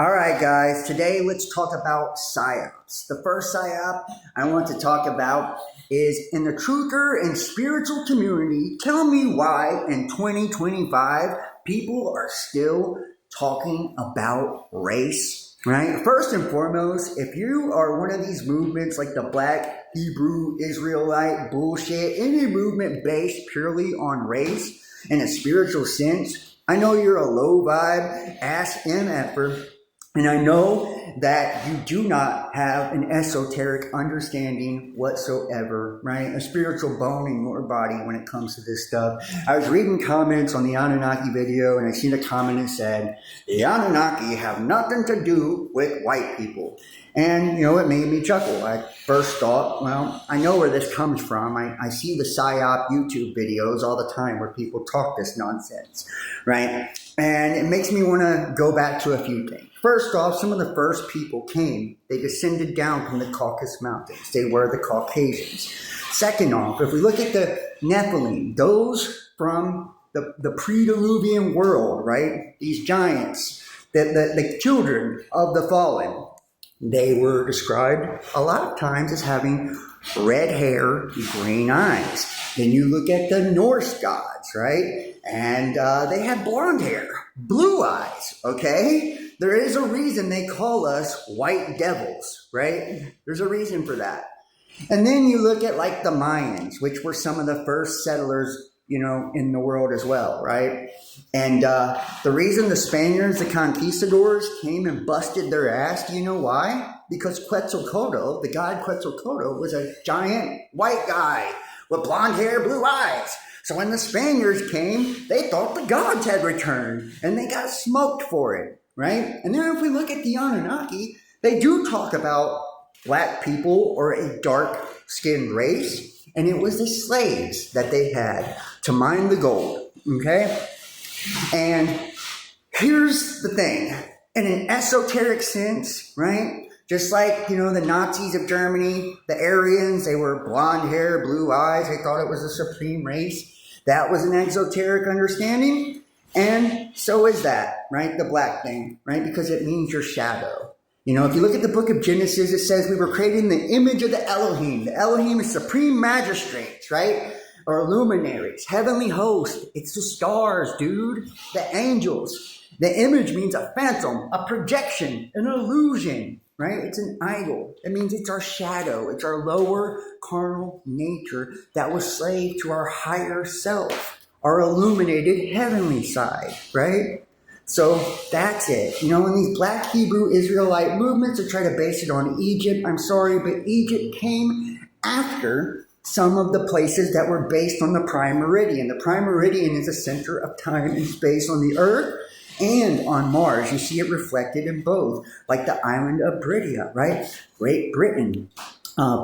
All right, guys, today let's talk about Psyops. The first Psyop I want to talk about is in the truther and spiritual community, tell me why in 2025 people are still talking about race, right? First and foremost, if you are one of these movements like the Black Hebrew Israelite bullshit, any movement based purely on race in a spiritual sense, I know you're a low vibe, ass MFer. And I know that you do not have an esoteric understanding whatsoever, right? A spiritual bone in your body when it comes to this stuff. I was reading comments on the Anunnaki video and I seen a comment that said, the Anunnaki have nothing to do with white people. And, it made me chuckle. I first thought, well, I know where this comes from. I see the PSYOP YouTube videos all the time where people talk this nonsense, right? And it makes me want to go back to a few things. First off, some of the first people came. They descended down from the Caucasus Mountains. They were the Caucasians. Second off, if we look at the Nephilim, those from the pre-Diluvian world, right? These giants, the children of the fallen, they were described a lot of times as having red hair, green eyes. Then you look at the Norse gods, right? And they had blonde hair, blue eyes, okay? There is a reason they call us white devils, right? There's a reason for that. And then you look at like the Mayans, which were some of the first settlers, in the world as well, right? And the reason the Spaniards, the conquistadors, came and busted their ass, do you know why? Because Quetzalcoatl, the god Quetzalcoatl, was a giant white guy with blonde hair, blue eyes. So when the Spaniards came, they thought the gods had returned, and they got smoked for it, right? And then if we look at the Anunnaki, they do talk about black people or a dark-skinned race, and it was the slaves that they had to mine the gold, okay? And here's the thing. In an esoteric sense, right? Just like, the Nazis of Germany, the Aryans, they were blonde hair, blue eyes. They thought it was the supreme race. That was an exoteric understanding. And so is that, right? The black thing, right? Because it means your shadow. If you look at the book of Genesis, it says we were created in the image of the Elohim. The Elohim is supreme magistrates, right? Or luminaries, heavenly host. It's the stars, dude. The angels. The image means a phantom, a projection, an illusion, right? It's an idol. It means it's our shadow. It's our lower carnal nature that was slave to our higher self, our illuminated heavenly side, right? So that's it. In these Black Hebrew Israelite movements that try to base it on Egypt, I'm sorry, but Egypt came after some of the places that were based on the prime meridian. The prime meridian is the center of time and space on the earth and on Mars. You see it reflected in both, like the island of Britain, right? Great Britain.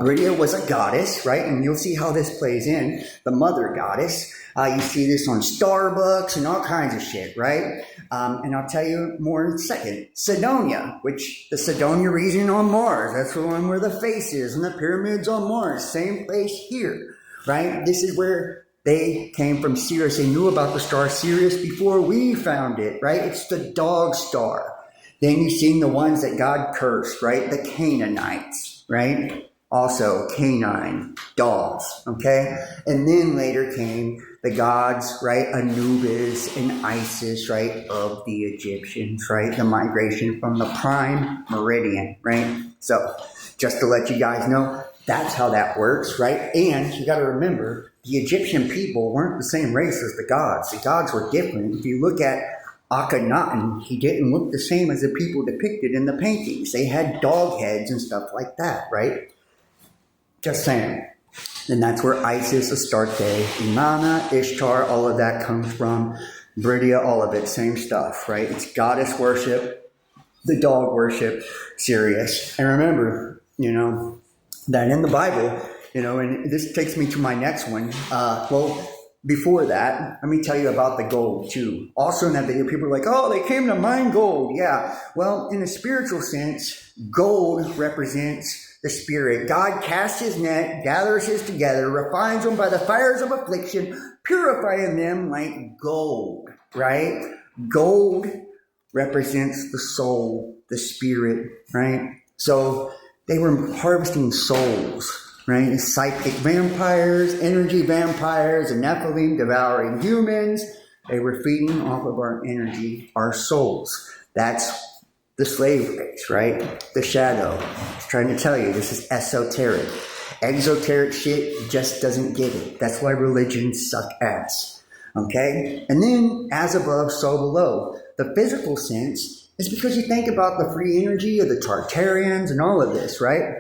Britain was a goddess, right? And you'll see how this plays in. The mother goddess. You see this on Starbucks and all kinds of shit, right? And I'll tell you more in a second. Cydonia, which the Cydonia region on Mars. That's the one where the face is and the pyramids on Mars. Same place here, right? This is where they came from Sirius. They knew about the star Sirius before we found it, right? It's the dog star. Then you've seen the ones that God cursed, right? The Canaanites, right? Also, canine, dogs, okay? And then later came the gods, right? Anubis and Isis, right? Of the Egyptians, right? The migration from the prime meridian, right? So, just to let you guys know, that's how that works, right? And you got to remember, the Egyptian people weren't the same race as the gods. The gods were different. If you look at Akhenaten, he didn't look the same as the people depicted in the paintings. They had dog heads and stuff like that, right? Just saying. And that's where Isis, Astarte, Inanna, Ishtar, all of that comes from. Bridia, all of it, same stuff, right? It's goddess worship, the dog worship, Sirius. And remember, that in the Bible, and this takes me to my next one. Before that, let me tell you about the gold too. Also in that video, people are like, oh, they came to mine gold. Yeah. Well, in a spiritual sense, gold represents the spirit. God casts his net, gathers his together, refines them by the fires of affliction, purifying them like gold, right? Gold represents the soul, the spirit, right? So they were harvesting souls, right? Psychic vampires, energy vampires, and Nephilim devouring humans. They were feeding off of our energy, our souls. That's the slave race, right? The shadow. It's trying to tell you this is esoteric. Exoteric shit just doesn't get it. That's why religions suck ass. Okay? And then, as above, so below. The physical sense is because you think about the free energy of the Tartarians and all of this, right?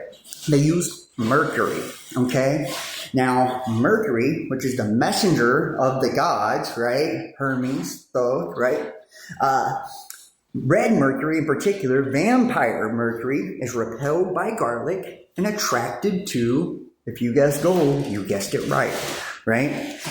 They use Mercury, okay? Now, Mercury, which is the messenger of the gods, right? Hermes, Thoth, right? Red Mercury in particular, vampire Mercury, is repelled by garlic and attracted to, if you guessed gold, you guessed it right?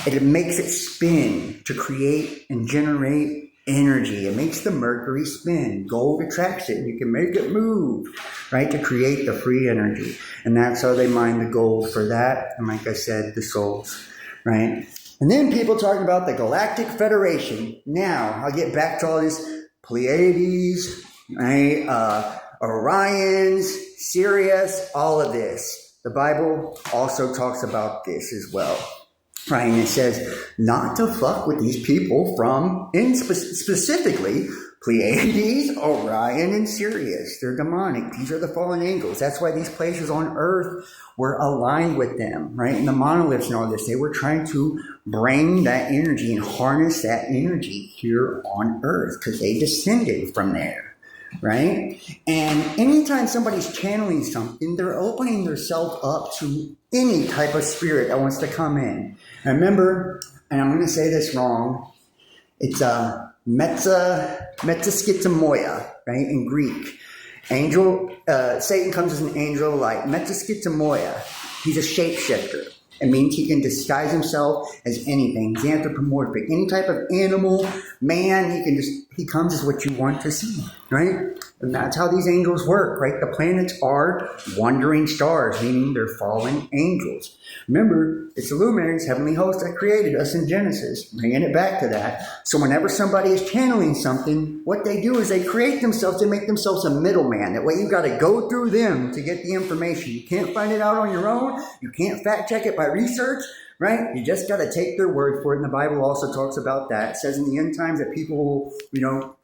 And it makes it spin to create and generate energy. It makes the mercury spin. Gold attracts it. You can make it move, right, to create the free energy. And that's how they mine the gold for that. And like I said, the souls, right? And then people talking about the Galactic Federation. Now, I'll get back to all this Pleiades, right? Orions, Sirius, all of this. The Bible also talks about this as well. Right, and it says not to fuck with these people from, specifically, Pleiades, Orion, and Sirius. They're demonic. These are the fallen angels. That's why these places on earth were aligned with them, right? And the monoliths and all this, they were trying to bring that energy and harness that energy here on earth because they descended from there, right? And anytime somebody's channeling something, they're opening themselves up to any type of spirit that wants to come in. And remember, and I'm going to say this wrong, it's metaskitamoia, right, in Greek. Angel, Satan comes as an angel of light. Metaskitamoia, he's a shapeshifter. It means he can disguise himself as anything. He's anthropomorphic. Any type of animal, man, he comes as what you want to see, right? And that's how these angels work, right? The planets are wandering stars, meaning they're fallen angels. Remember, it's the luminaries, heavenly hosts that created us in Genesis, bringing it back to that. So whenever somebody is channeling something, what they do is they create themselves, they make themselves a middleman. That way you've got to go through them to get the information. You can't find it out on your own. You can't fact check it by research, right? You just got to take their word for it. And the Bible also talks about that. It says in the end times that people will,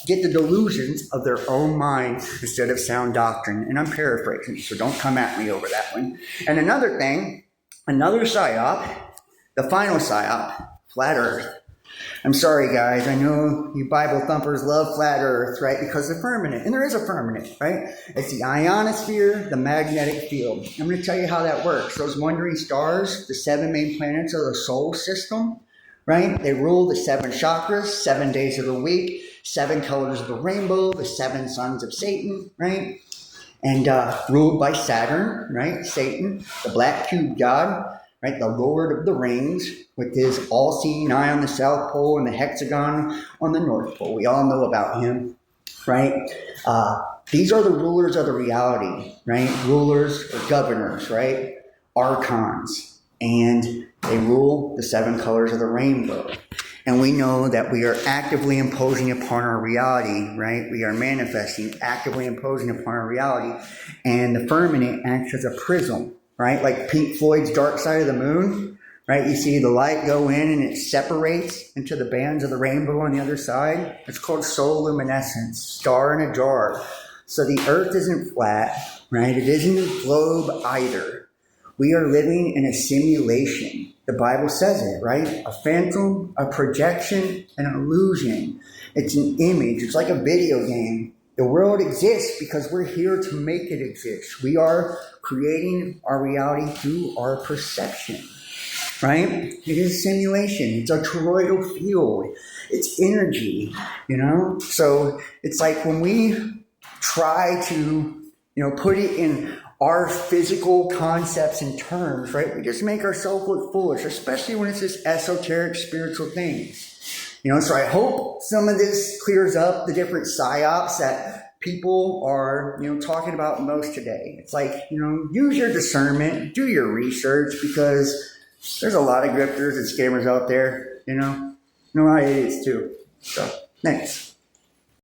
get the delusions of their own mind instead of sound doctrine. And I'm paraphrasing, so don't come at me over that one. And another thing, another psyop, the final psyop, flat earth. I'm sorry, guys. I know you Bible thumpers love flat earth, right? Because they're permanent. And there is a permanent, right? It's the ionosphere, the magnetic field. I'm going to tell you how that works. Those wandering stars, the 7 main planets of the solar system, right? They rule the 7 chakras, 7 days of the week, 7 colors of the rainbow, the 7 sons of Satan, right? And ruled by Saturn, right? Satan, the black cube god, right? The Lord of the Rings, with his all-seeing eye on the South Pole and the hexagon on the North Pole. We all know about him, right? These are the rulers of the reality, right? Rulers or governors, right? Archons. And they rule the 7 colors of the rainbow. And we know that we are actively imposing upon our reality, right? We are manifesting, actively imposing upon our reality. And the firmament acts as a prism, right? Like Pink Floyd's Dark Side of the Moon, right? You see the light go in and it separates into the bands of the rainbow on the other side. It's called sololuminescence, star in a jar. So the earth isn't flat, right? It isn't a globe either. We are living in a simulation. The Bible says it, right? A phantom, a projection, an illusion. It's an image. It's like a video game. The world exists because we're here to make it exist. We are creating our reality through our perception, right? It is a simulation. It's a toroidal field. It's energy, So it's like when we try to, put it in our physical concepts and terms, right? We just make ourselves look foolish, especially when it's just esoteric spiritual things. So I hope some of this clears up the different psyops that people are, talking about most today. It's like, use your discernment, do your research, because there's a lot of grifters and scammers out there, a lot of idiots too. So, thanks.